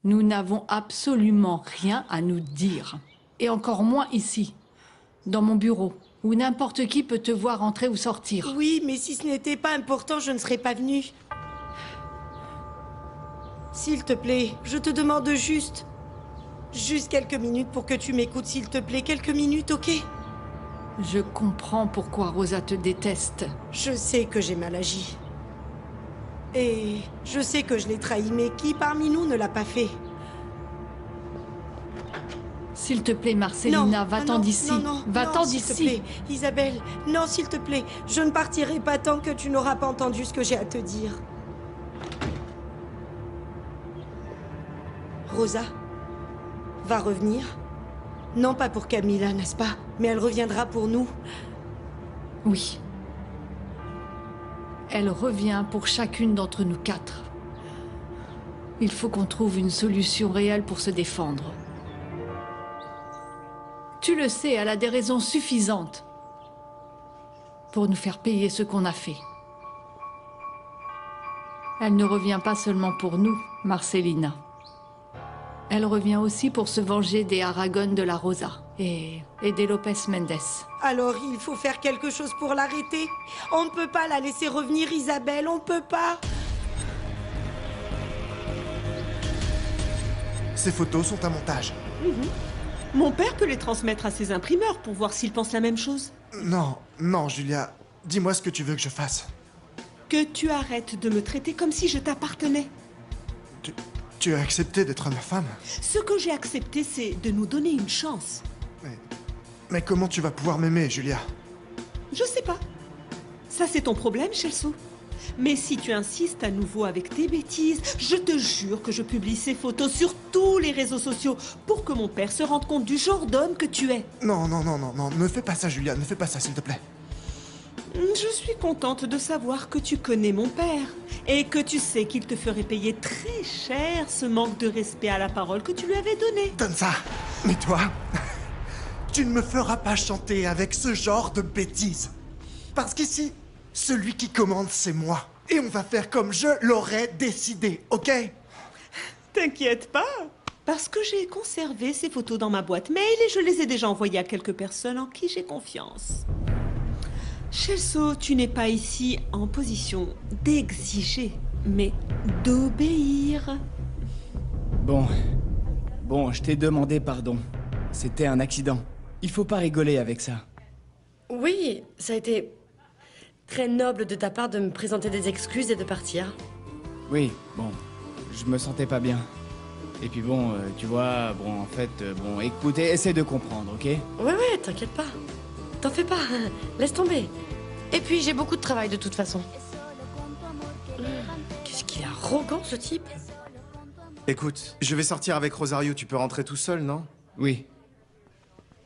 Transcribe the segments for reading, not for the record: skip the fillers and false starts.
Nous n'avons absolument rien à nous dire. Et encore moins ici, dans mon bureau, où n'importe qui peut te voir entrer ou sortir. Oui, mais si ce n'était pas important, je ne serais pas venue. S'il te plaît, je te demande juste quelques minutes pour que tu m'écoutes, s'il te plaît. Quelques minutes, ok? Je comprends pourquoi Rosa te déteste. Je sais que j'ai mal agi. Et je sais que je l'ai trahi, mais qui parmi nous ne l'a pas fait? S'il te plaît, Marcelina, va-t'en d'ici. Va-t'en s'il te d'ici. plaît. Isabelle, non, s'il te plaît. Je ne partirai pas tant que tu n'auras pas entendu ce que j'ai à te dire. Rosa va revenir. Non pas pour Camilla, n'est-ce pas? Mais elle reviendra pour nous. Oui. Elle revient pour chacune d'entre nous 4. Il faut qu'on trouve une solution réelle pour se défendre. Tu le sais, elle a des raisons suffisantes pour nous faire payer ce qu'on a fait. Elle ne revient pas seulement pour nous, Marcelina. Elle revient aussi pour se venger des Aragon de la Rosa et des Lopez Mendes. Alors il faut faire quelque chose pour l'arrêter. On ne peut pas la laisser revenir, Isabelle, on ne peut pas. Ces photos sont un montage. Mon père peut les transmettre à ses imprimeurs pour voir s'ils pensent la même chose. Non, non, Julia. Dis-moi ce que tu veux que je fasse. Que tu arrêtes de me traiter comme si je t'appartenais. Tu as accepté d'être ma femme. Ce que j'ai accepté, c'est de nous donner une chance. Mais comment tu vas pouvoir m'aimer, Julia? Je sais pas. Ça, c'est ton problème, Chelsea. Mais si tu insistes à nouveau avec tes bêtises, je te jure que je publie ces photos sur tous les réseaux sociaux pour que mon père se rende compte du genre d'homme que tu es. Non, non, non, non, non, ne fais pas ça, Julia, ne fais pas ça, s'il te plaît. Je suis contente de savoir que tu connais mon père et que tu sais qu'il te ferait payer très cher ce manque de respect à la parole que tu lui avais donnée. Donne ça. Mais toi, tu ne me feras pas chanter avec ce genre de bêtises. Parce qu'ici, celui qui commande, c'est moi. Et on va faire comme je l'aurais décidé, ok? T'inquiète pas, parce que j'ai conservé ces photos dans ma boîte mail et je les ai déjà envoyées à quelques personnes en qui j'ai confiance. Chelsea, tu n'es pas ici en position d'exiger, mais d'obéir. Bon, je t'ai demandé pardon. C'était un accident. Il faut pas rigoler avec ça. Oui, ça a été très noble de ta part de me présenter des excuses et de partir. Oui, bon, je me sentais pas bien. Et puis bon, tu vois, en fait, écoutez, essaie de comprendre, ok? Ouais, t'inquiète pas. T'en fais pas, laisse tomber. Et puis j'ai beaucoup de travail de toute façon. Qu'est-ce qu'il est arrogant ce type. Écoute, je vais sortir avec Rosario, tu peux rentrer tout seul, non? Oui.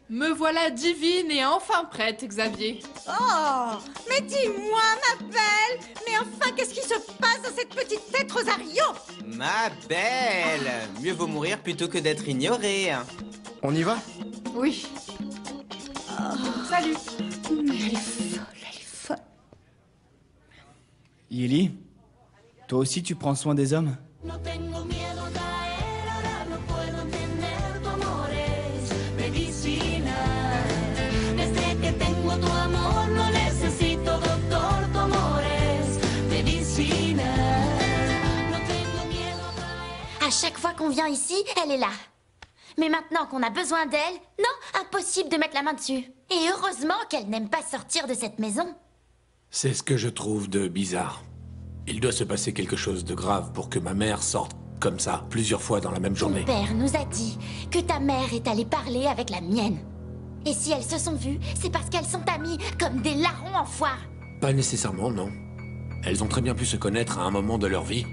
Me voilà divine et enfin prête, Xavier. Oh, mais dis-moi, ma belle. Mais enfin, qu'est-ce qui se passe dans cette petite tête, Rosario? Ma belle, mieux vaut mourir plutôt que d'être ignoré. On y va? Oui. Salut. Elle est folle. Yeli, toi aussi tu prends soin des hommes? À chaque fois qu'on vient ici, elle est là. Mais maintenant qu'on a besoin d'elle, non, impossible de mettre la main dessus. Et heureusement qu'elle n'aime pas sortir de cette maison. C'est ce que je trouve de bizarre. Il doit se passer quelque chose de grave pour que ma mère sorte comme ça, plusieurs fois dans la même journée. Ton père nous a dit que ta mère est allée parler avec la mienne. Et si elles se sont vues, c'est parce qu'elles sont amies, comme des larrons en foire. Pas nécessairement, non. Elles ont très bien pu se connaître à un moment de leur vie.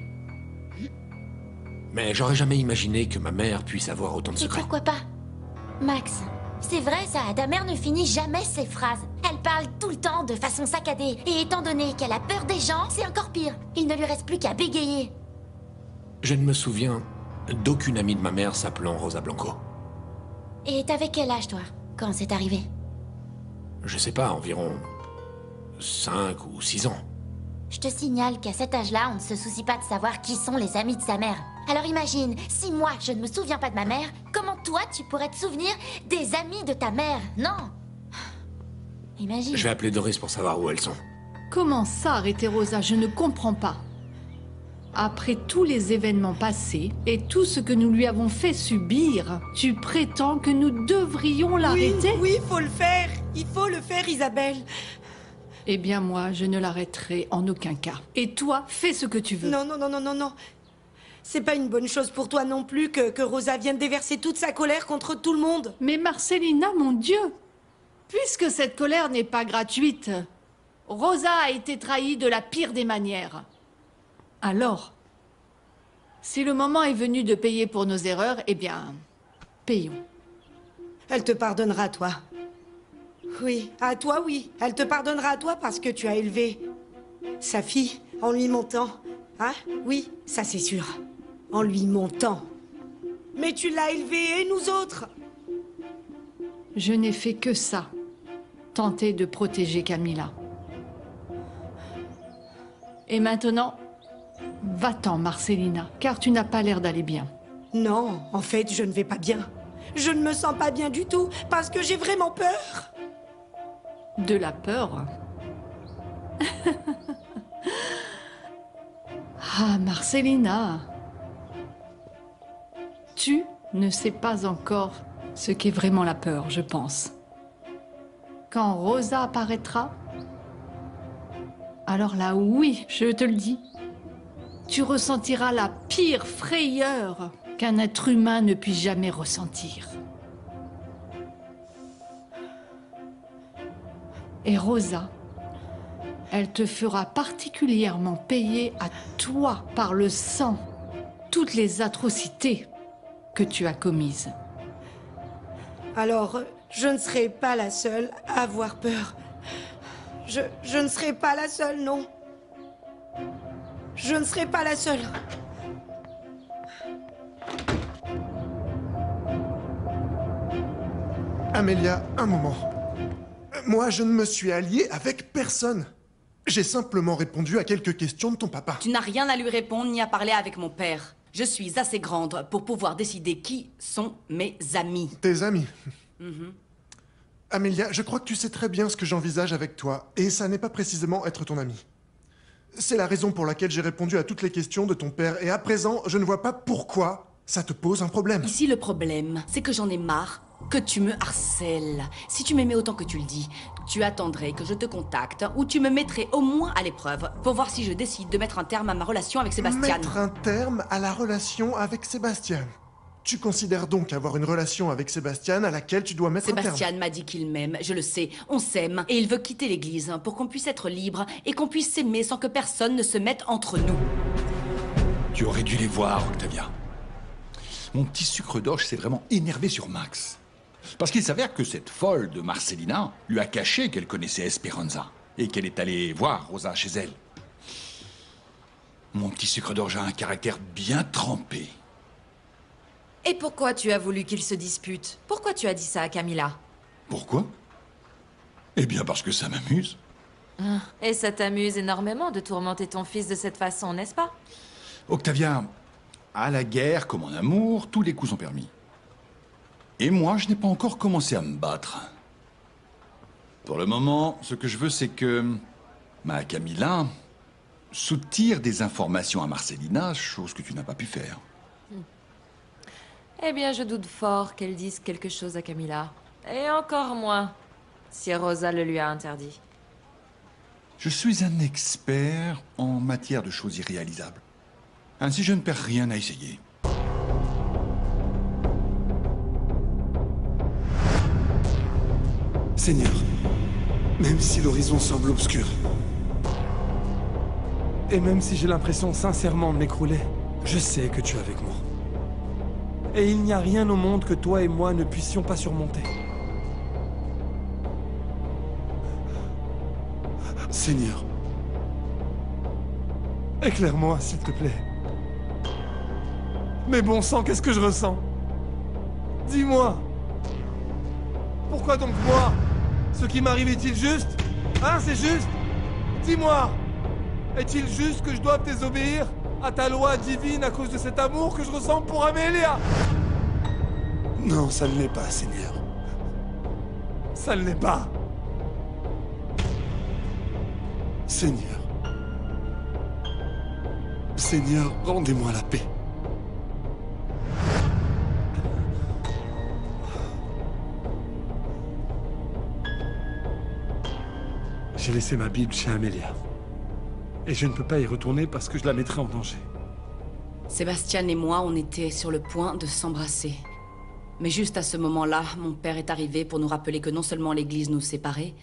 Mais j'aurais jamais imaginé que ma mère puisse avoir autant de Et secrets. pourquoi pas? Max, c'est vrai ça, ta mère ne finit jamais ses phrases. Elle parle tout le temps de façon saccadée. Et étant donné qu'elle a peur des gens, c'est encore pire. Il ne lui reste plus qu'à bégayer. Je ne me souviens d'aucune amie de ma mère s'appelant Rosa Blanco. Et t'avais quel âge, toi, quand c'est arrivé? Je sais pas, environ 5 ou 6 ans. Je te signale qu'à cet âge-là, on ne se soucie pas de savoir qui sont les amis de sa mère. Alors imagine, si moi je ne me souviens pas de ma mère, comment toi tu pourrais te souvenir des amis de ta mère? Non. Imagine. Je vais appeler Doris pour savoir où elles sont. Comment ça, arrêter Rosa? Je ne comprends pas. Après tous les événements passés et tout ce que nous lui avons fait subir, tu prétends que nous devrions l'arrêter? Oui, il faut le faire. Il faut le faire, Isabelle. Eh bien, moi, je ne l'arrêterai en aucun cas. Et toi, fais ce que tu veux. Non, non, non, non, non, non. C'est pas une bonne chose pour toi non plus que Rosa vienne déverser toute sa colère contre tout le monde. Mais Marcelina, mon Dieu! Puisque cette colère n'est pas gratuite, Rosa a été trahie de la pire des manières. Alors, si le moment est venu de payer pour nos erreurs, eh bien, payons. Elle te pardonnera, toi. Oui, à toi, oui. Elle te pardonnera à toi parce que tu as élevé sa fille en lui montant. Hein? Oui, ça c'est sûr. En lui montant. Mais tu l'as élevée et nous autres. Je n'ai fait que ça. Tenter de protéger Camilla. Et maintenant, va-t'en, Marcelina, car tu n'as pas l'air d'aller bien. Non, en fait, je ne vais pas bien. Je ne me sens pas bien du tout, parce que j'ai vraiment peur. De la peur? Ah, Marcelina. Tu ne sais pas encore ce qu'est vraiment la peur, je pense. Quand Rosa apparaîtra, alors là, oui, je te le dis, tu ressentiras la pire frayeur qu'un être humain ne puisse jamais ressentir. Et Rosa, elle te fera particulièrement payer à toi par le sang toutes les atrocités que tu as commises. Alors, je ne serai pas la seule à avoir peur. Je ne serai pas la seule, non. Je ne serai pas la seule. Amélia, un moment. Moi, je ne me suis allié avec personne. J'ai simplement répondu à quelques questions de ton papa. Tu n'as rien à lui répondre ni à parler avec mon père. Je suis assez grande pour pouvoir décider qui sont mes amis. Tes amis? Amélia, je crois que tu sais très bien ce que j'envisage avec toi, et ça n'est pas précisément être ton ami. C'est la raison pour laquelle j'ai répondu à toutes les questions de ton père, et à présent, je ne vois pas pourquoi ça te pose un problème. Ici, le problème, c'est que j'en ai marre que tu me harcèles. Si tu m'aimais autant que tu le dis, tu attendrais que je te contacte ou tu me mettrais au moins à l'épreuve pour voir si je décide de mettre un terme à ma relation avec Sébastien. Mettre un terme à la relation avec Sébastien? Tu considères donc avoir une relation avec Sébastien à laquelle tu dois mettre un terme? Sébastien m'a dit qu'il m'aime, je le sais, on s'aime, et il veut quitter l'église pour qu'on puisse être libre et qu'on puisse s'aimer sans que personne ne se mette entre nous. Tu aurais dû les voir, Octavia. Mon petit sucre d'orge s'est vraiment énervé sur Max. Parce qu'il s'avère que cette folle de Marcelina lui a caché qu'elle connaissait Esperanza et qu'elle est allée voir Rosa chez elle. Mon petit sucre d'orge a un caractère bien trempé. Et pourquoi tu as voulu qu'ils se disputent? Pourquoi tu as dit ça à Camilla? Pourquoi? Eh bien parce que ça m'amuse. Et ça t'amuse énormément de tourmenter ton fils de cette façon, n'est-ce pas? Octavia, à la guerre comme en amour, tous les coups sont permis. Et moi, je n'ai pas encore commencé à me battre. Pour le moment, ce que je veux, c'est que ma Camilla soutire des informations à Marcelina, chose que tu n'as pas pu faire. Eh bien, je doute fort qu'elle dise quelque chose à Camilla. Et encore moins si Rosa le lui a interdit. Je suis un expert en matière de choses irréalisables. Ainsi, je ne perds rien à essayer. Seigneur, même si l'horizon semble obscur, et même si j'ai l'impression sincèrement de m'écrouler, je sais que tu es avec moi. Et il n'y a rien au monde que toi et moi ne puissions pas surmonter. Seigneur, éclaire-moi, s'il te plaît. Mais bon sang, qu'est-ce que je ressens? Dis-moi. Pourquoi donc moi? Ce qui m'arrive est-il juste? Hein, c'est juste? Dis-moi. Est-il juste que je doive désobéir? à ta loi divine à cause de cet amour que je ressens pour Amélia. Non, ça ne l'est pas, Seigneur. Ça ne l'est pas. Seigneur. Seigneur, rendez-moi la paix. J'ai laissé ma Bible chez Amélia. Et je ne peux pas y retourner parce que je la mettrais en danger. Sébastien et moi, on était sur le point de s'embrasser. Mais juste à ce moment-là, mon père est arrivé pour nous rappeler que non seulement l'Église nous séparait,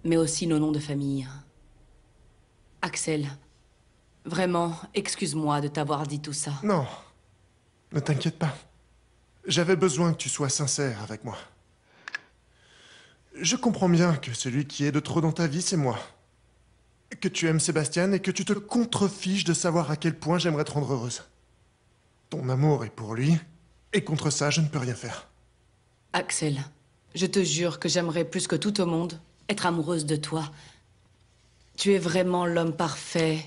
mais aussi nos noms de famille. Axel, vraiment, excuse-moi de t'avoir dit tout ça. Non, ne t'inquiète pas. J'avais besoin que tu sois sincère avec moi. Je comprends bien que celui qui est de trop dans ta vie, c'est moi. Que tu aimes Sébastien et que tu te contrefiches de savoir à quel point j'aimerais te rendre heureuse. Ton amour est pour lui, et contre ça, je ne peux rien faire. Axel, je te jure que j'aimerais plus que tout au monde être amoureuse de toi. Tu es vraiment l'homme parfait,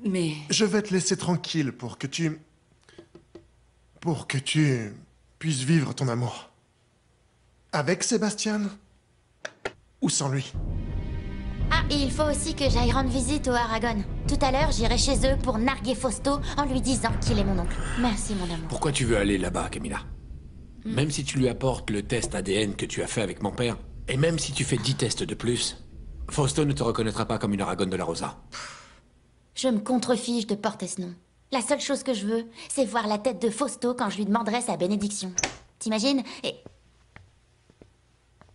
mais... Je vais te laisser tranquille pour que tu puisses vivre ton amour. Avec Sébastien ou sans lui. Ah, et il faut aussi que j'aille rendre visite au Aragon. Tout à l'heure, j'irai chez eux pour narguer Fausto en lui disant qu'il est mon oncle. Merci, mon amour. Pourquoi tu veux aller là-bas, Camilla? Même si tu lui apportes le test ADN que tu as fait avec mon père, et même si tu fais 10 tests de plus, Fausto ne te reconnaîtra pas comme une Aragon de la Rosa. Je me contrefiche de porter ce nom. La seule chose que je veux, c'est voir la tête de Fausto quand je lui demanderai sa bénédiction. T'imagines? Et...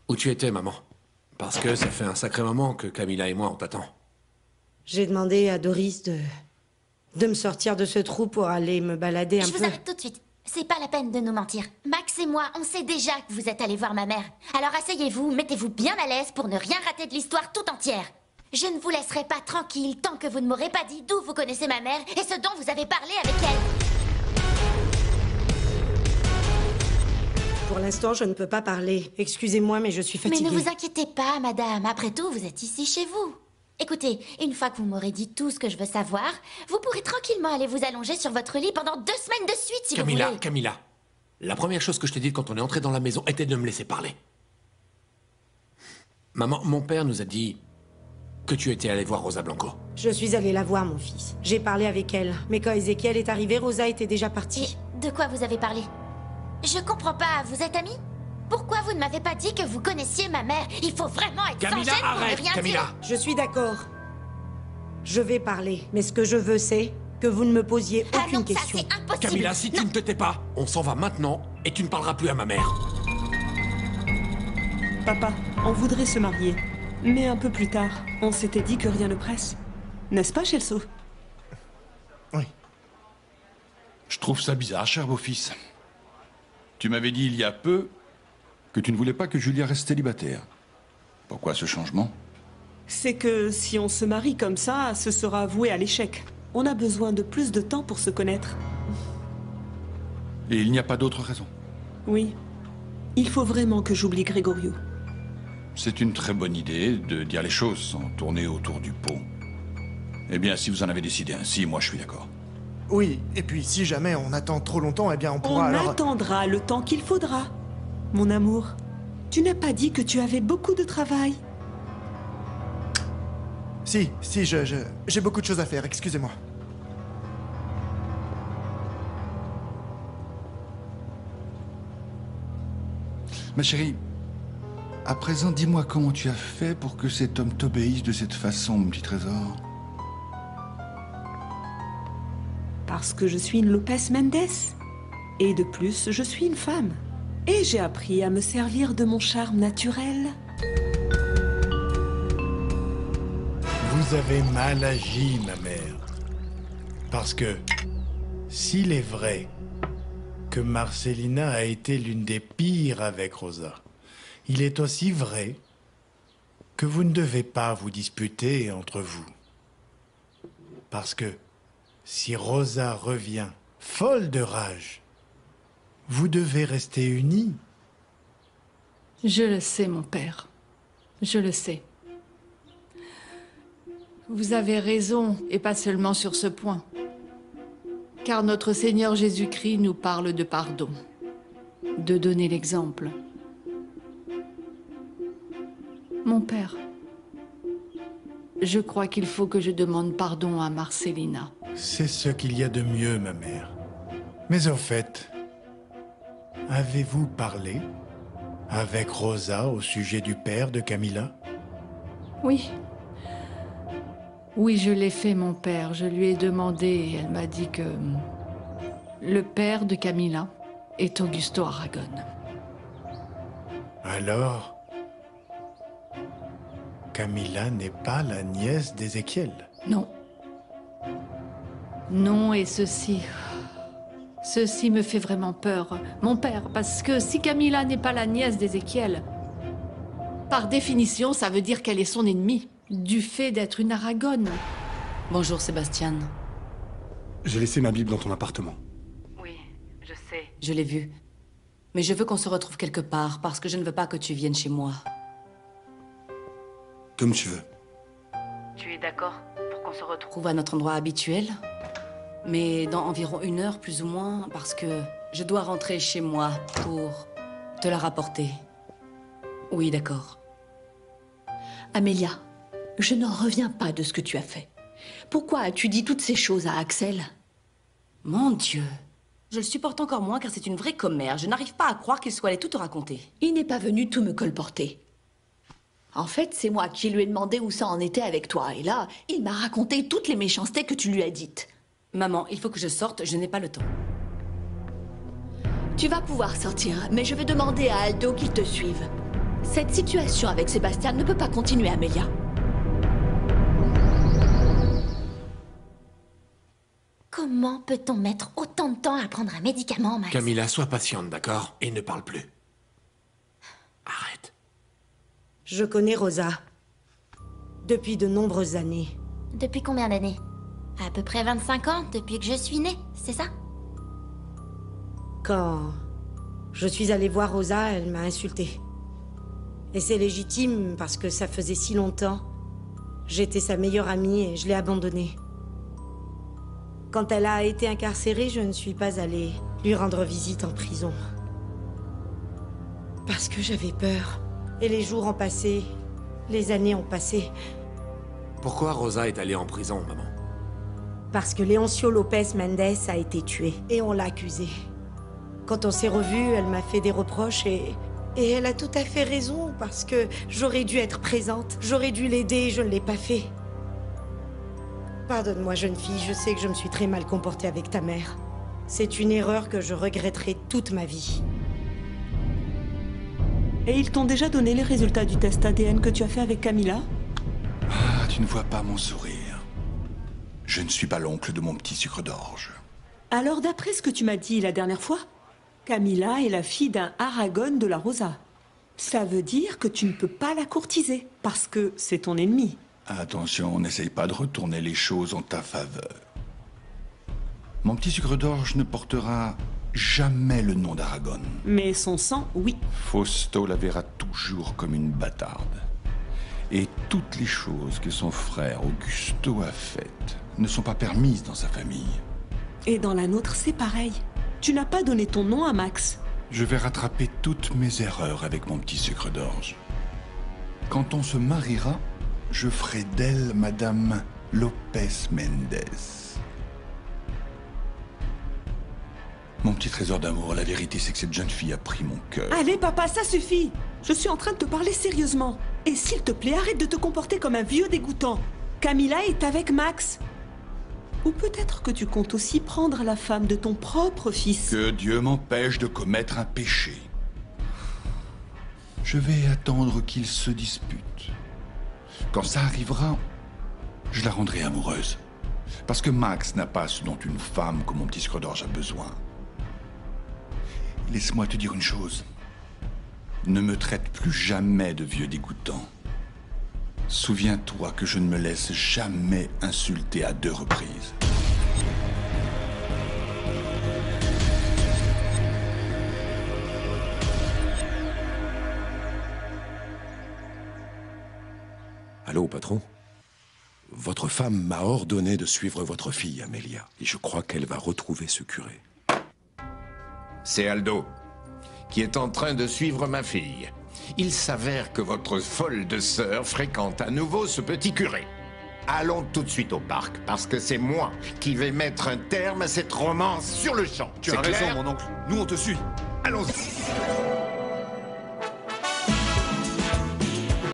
Où tu étais, maman? Parce que ça fait un sacré moment que Camilla et moi on t'attend. J'ai demandé à Doris de me sortir de ce trou pour aller me balader un peu. Je vous arrête tout de suite. C'est pas la peine de nous mentir. Max et moi, on sait déjà que vous êtes allés voir ma mère. Alors asseyez-vous, mettez-vous bien à l'aise pour ne rien rater de l'histoire tout entière. Je ne vous laisserai pas tranquille tant que vous ne m'aurez pas dit d'où vous connaissez ma mère et ce dont vous avez parlé avec elle. Pour l'instant, je ne peux pas parler. Excusez-moi, mais je suis fatiguée. Mais ne vous inquiétez pas, madame. Après tout, vous êtes ici chez vous. Écoutez, une fois que vous m'aurez dit tout ce que je veux savoir, vous pourrez tranquillement aller vous allonger sur votre lit pendant 2 semaines de suite, si vous voulez. Camilla, la première chose que je t'ai dit quand on est entré dans la maison était de me laisser parler. Maman, mon père nous a dit que tu étais allé voir Rosa Blanco. Je suis allée la voir, mon fils. J'ai parlé avec elle. Mais quand Ézéchiel est arrivé, Rosa était déjà partie. Et de quoi vous avez parlé? Je comprends pas, vous êtes amis? Pourquoi vous ne m'avez pas dit que vous connaissiez ma mère? Il faut vraiment être sans gêne pour ne rien dire. Je suis d'accord. Je vais parler, mais ce que je veux, c'est que vous ne me posiez aucune question. Ça, c'est impossible. Camilla, si tu ne te tais pas, on s'en va maintenant et tu ne parleras plus à ma mère. Papa, on voudrait se marier. Mais un peu plus tard, on s'était dit que rien ne presse. N'est-ce pas, Chelsea? Oui. Je trouve ça bizarre, cher beau-fils. Tu m'avais dit il y a peu que tu ne voulais pas que Julia reste célibataire. Pourquoi ce changement? C'est que si on se marie comme ça, ce sera voué à l'échec. On a besoin de plus de temps pour se connaître. Et il n'y a pas d'autre raison? Oui. Il faut vraiment que j'oublie Gregorio. C'est une très bonne idée de dire les choses sans tourner autour du pot. Eh bien, si vous en avez décidé ainsi, moi je suis d'accord. Oui, et puis si jamais on attend trop longtemps, eh bien on pourra On alors... attendra le temps qu'il faudra. Mon amour, tu n'as pas dit que tu avais beaucoup de travail? Si, j'ai beaucoup de choses à faire, excusez-moi. Ma chérie, à présent, dis-moi comment tu as fait pour que cet homme t'obéisse de cette façon, mon petit trésor. Parce que je suis une Lopez Mendes. Et de plus, je suis une femme. Et j'ai appris à me servir de mon charme naturel. Vous avez mal agi, ma mère. Parce que, s'il est vrai que Marcelina a été l'une des pires avec Rosa, il est aussi vrai que vous ne devez pas vous disputer entre vous. Parce que, si Rosa revient folle de rage, vous devez rester unis. Je le sais, mon père. Je le sais. Vous avez raison, et pas seulement sur ce point. Car notre Seigneur Jésus-Christ nous parle de pardon. De donner l'exemple. Mon père, je crois qu'il faut que je demande pardon à Marcelina. C'est ce qu'il y a de mieux, ma mère. Mais au fait, avez-vous parlé avec Rosa au sujet du père de Camilla? Oui. Oui, je l'ai fait, mon père. Je lui ai demandé et elle m'a dit que le père de Camilla est Augusto Aragon. Alors, Camilla n'est pas la nièce d'Ézéchiel? Non. Non, et ceci me fait vraiment peur, mon père, parce que si Camilla n'est pas la nièce d'Ézéchiel, par définition, ça veut dire qu'elle est son ennemie, du fait d'être une Aragonne. Bonjour, Sébastien. J'ai laissé ma Bible dans ton appartement. Oui, je sais. Je l'ai vu. Mais je veux qu'on se retrouve quelque part, parce que je ne veux pas que tu viennes chez moi. Comme tu veux. Tu es d'accord pour qu'on se retrouve à notre endroit habituel? Mais dans environ 1 heure, plus ou moins, parce que je dois rentrer chez moi pour te la rapporter. Oui, d'accord. Amélia, je n'en reviens pas de ce que tu as fait. Pourquoi as-tu dit toutes ces choses à Axel? Mon Dieu. Je le supporte encore moins car c'est une vraie commère. Je n'arrive pas à croire qu'il soit allé tout te raconter. Il n'est pas venu tout me colporter. En fait, c'est moi qui lui ai demandé où ça en était avec toi. Et là, il m'a raconté toutes les méchancetés que tu lui as dites. Maman, il faut que je sorte, je n'ai pas le temps. Tu vas pouvoir sortir, mais je vais demander à Aldo qu'il te suive. Cette situation avec Sébastien ne peut pas continuer, Amélia. Comment peut-on mettre autant de temps à prendre un médicament, Max? Camilla, sois patiente, d'accord? Et ne parle plus. Je connais Rosa. Depuis de nombreuses années. Depuis combien d'années? À peu près 25 ans, depuis que je suis née, c'est ça? Quand je suis allée voir Rosa, elle m'a insultée. Et c'est légitime parce que ça faisait si longtemps. J'étais sa meilleure amie et je l'ai abandonnée. Quand elle a été incarcérée, je ne suis pas allée lui rendre visite en prison. Parce que j'avais peur. Et les jours ont passé, les années ont passé. Pourquoi Rosa est allée en prison, maman? Parce que Leoncio Lopez Mendes a été tué. Et on l'a accusé. Quand on s'est revus, elle m'a fait des reproches et elle a tout à fait raison. Parce que j'aurais dû être présente. J'aurais dû l'aider et je ne l'ai pas fait. Pardonne-moi, jeune fille. Je sais que je me suis très mal comportée avec ta mère. C'est une erreur que je regretterai toute ma vie. Et ils t'ont déjà donné les résultats du test ADN que tu as fait avec Camilla? Ah, tu ne vois pas mon sourire. Je ne suis pas l'oncle de mon petit sucre d'orge. Alors d'après ce que tu m'as dit la dernière fois, Camilla est la fille d'un Aragon de la Rosa. Ça veut dire que tu ne peux pas la courtiser, parce que c'est ton ennemi. Attention, n'essaye pas de retourner les choses en ta faveur. Mon petit sucre d'orge ne portera jamais le nom d'Aragon. Mais son sang, oui. Fausto la verra toujours comme une bâtarde. Et toutes les choses que son frère Augusto a faites ne sont pas permises dans sa famille. Et dans la nôtre, c'est pareil. Tu n'as pas donné ton nom à Max. Je vais rattraper toutes mes erreurs avec mon petit sucre d'orge. Quand on se mariera, je ferai d'elle Madame Lopez Mendes. Mon petit trésor d'amour, la vérité c'est que cette jeune fille a pris mon cœur. Allez papa, ça suffit. Je suis en train de te parler sérieusement. Et s'il te plaît, arrête de te comporter comme un vieux dégoûtant. Camilla est avec Max. Ou peut-être que tu comptes aussi prendre la femme de ton propre fils. Que Dieu m'empêche de commettre un péché. Je vais attendre qu'ils se disputent. Quand ça arrivera, je la rendrai amoureuse. Parce que Max n'a pas ce dont une femme comme mon petit sucre d'orge a besoin. Laisse-moi te dire une chose. Ne me traite plus jamais de vieux dégoûtant. Souviens-toi que je ne me laisse jamais insulter à 2 reprises. Allô, patron? Votre femme m'a ordonné de suivre votre fille, Amelia, et je crois qu'elle va retrouver ce curé. C'est Aldo, qui est en train de suivre ma fille. Il s'avère que votre folle de sœur fréquente à nouveau ce petit curé. Allons tout de suite au parc, parce que c'est moi qui vais mettre un terme à cette romance sur le champ. Tu as raison, mon oncle. Nous, on te suit. Allons-y.